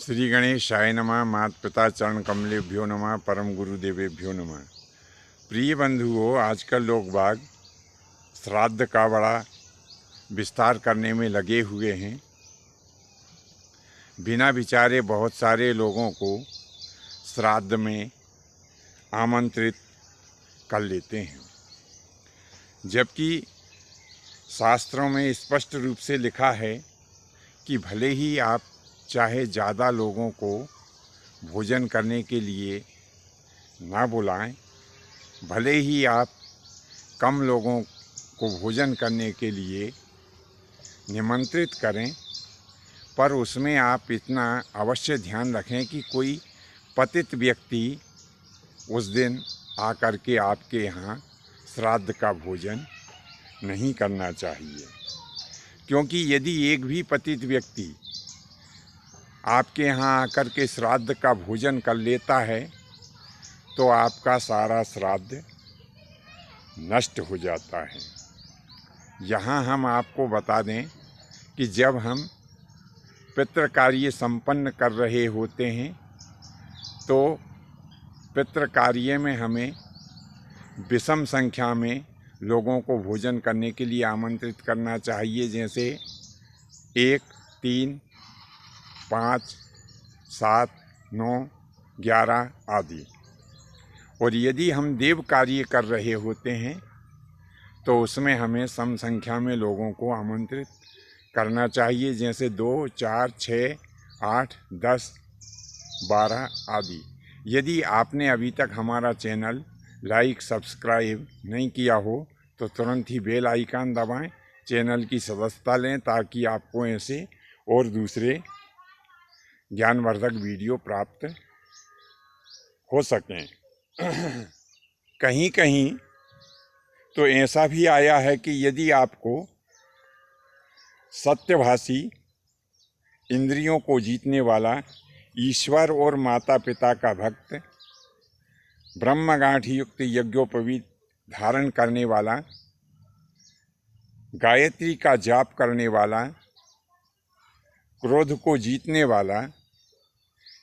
श्री गणेशाय नमः। माता पिता चरण कमलेभ्यो नमः। परम गुरुदेवेभ्यो नमः। प्रिय बंधुओं, आजकल लोग बाग श्राद्ध का बड़ा विस्तार करने में लगे हुए हैं। बिना विचारे बहुत सारे लोगों को श्राद्ध में आमंत्रित कर लेते हैं, जबकि शास्त्रों में स्पष्ट रूप से लिखा है कि भले ही आप चाहे ज़्यादा लोगों को भोजन करने के लिए ना बुलाएं, भले ही आप कम लोगों को भोजन करने के लिए निमंत्रित करें, पर उसमें आप इतना अवश्य ध्यान रखें कि कोई पतित व्यक्ति उस दिन आकर के आपके यहाँ श्राद्ध का भोजन नहीं करना चाहिए। क्योंकि यदि एक भी पतित व्यक्ति आपके यहाँ आकर के श्राद्ध का भोजन कर लेता है तो आपका सारा श्राद्ध नष्ट हो जाता है। यहाँ हम आपको बता दें कि जब हम पितृ कार्य संपन्न कर रहे होते हैं तो पितृ कार्य में हमें विषम संख्या में लोगों को भोजन करने के लिए आमंत्रित करना चाहिए, जैसे 1, 3, 5, 7, 9, 11 आदि। और यदि हम देव कार्य कर रहे होते हैं तो उसमें हमें सम संख्या में लोगों को आमंत्रित करना चाहिए, जैसे 2, 4, 6, 8, 10, 12 आदि। यदि आपने अभी तक हमारा चैनल लाइक सब्सक्राइब नहीं किया हो तो तुरंत ही बेल आइकन दबाएं, चैनल की सदस्यता लें, ताकि आपको ऐसे और दूसरे ज्ञानवर्धक वीडियो प्राप्त हो सकें। कहीं कहीं तो ऐसा भी आया है कि यदि आपको सत्यभाषी, इंद्रियों को जीतने वाला, ईश्वर और माता पिता का भक्त, ब्रह्मगांठ युक्त यज्ञोपवीत धारण करने वाला, गायत्री का जाप करने वाला, क्रोध को जीतने वाला,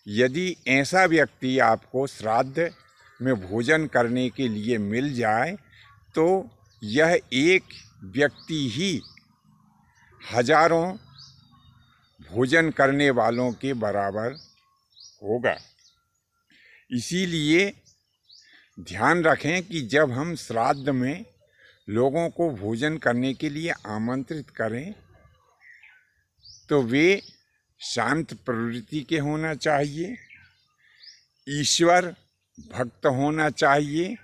यदि ऐसा व्यक्ति आपको श्राद्ध में भोजन करने के लिए मिल जाए तो यह एक व्यक्ति ही हजारों भोजन करने वालों के बराबर होगा। इसीलिए ध्यान रखें कि जब हम श्राद्ध में लोगों को भोजन करने के लिए आमंत्रित करें तो वे शांत प्रवृत्ति के होना चाहिए, ईश्वर भक्त होना चाहिए,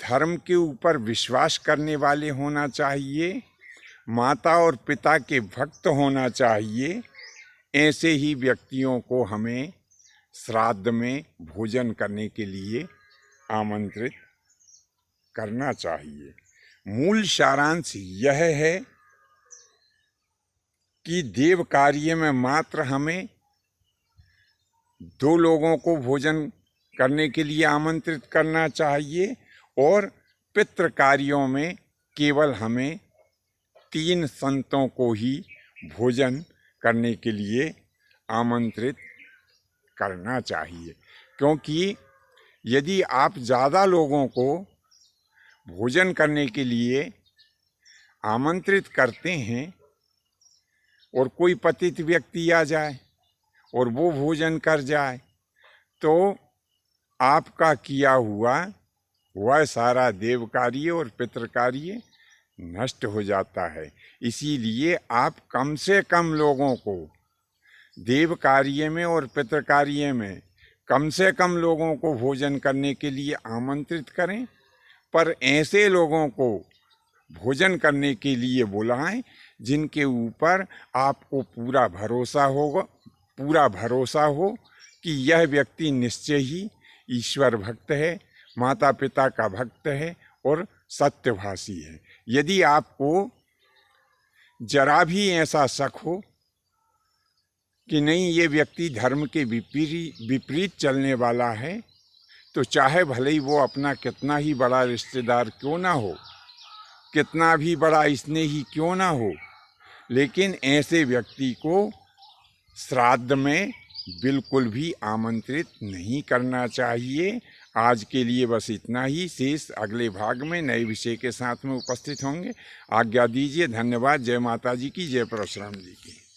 धर्म के ऊपर विश्वास करने वाले होना चाहिए, माता और पिता के भक्त होना चाहिए। ऐसे ही व्यक्तियों को हमें श्राद्ध में भोजन करने के लिए आमंत्रित करना चाहिए। मूल सारांश यह है कि देव कार्य में मात्र हमें 2 लोगों को भोजन करने के लिए आमंत्रित करना चाहिए और पितृ कार्यों में केवल हमें 3 संतों को ही भोजन करने के लिए आमंत्रित करना चाहिए। क्योंकि यदि आप ज़्यादा लोगों को भोजन करने के लिए आमंत्रित करते हैं और कोई पतित व्यक्ति आ जाए और वो भोजन कर जाए तो आपका किया हुआ वह सारा देव कार्य और पितृ कार्य नष्ट हो जाता है। इसीलिए आप कम से कम लोगों को देव कार्य में और पितृ कार्य में कम से कम लोगों को भोजन करने के लिए आमंत्रित करें, पर ऐसे लोगों को भोजन करने के लिए बुलाएं जिनके ऊपर आपको पूरा भरोसा हो कि यह व्यक्ति निश्चय ही ईश्वर भक्त है, माता पिता का भक्त है और सत्यभाषी है। यदि आपको जरा भी ऐसा शक हो कि नहीं ये व्यक्ति धर्म के विपरीत चलने वाला है, तो चाहे भले ही वो अपना कितना ही बड़ा रिश्तेदार क्यों ना हो, कितना भी बड़ा स्नेही क्यों ना हो, लेकिन ऐसे व्यक्ति को श्राद्ध में बिल्कुल भी आमंत्रित नहीं करना चाहिए। आज के लिए बस इतना ही। शेष अगले भाग में नए विषय के साथ में उपस्थित होंगे। आज्ञा दीजिए। धन्यवाद। जय माता जी की, जय परशुराम जी की।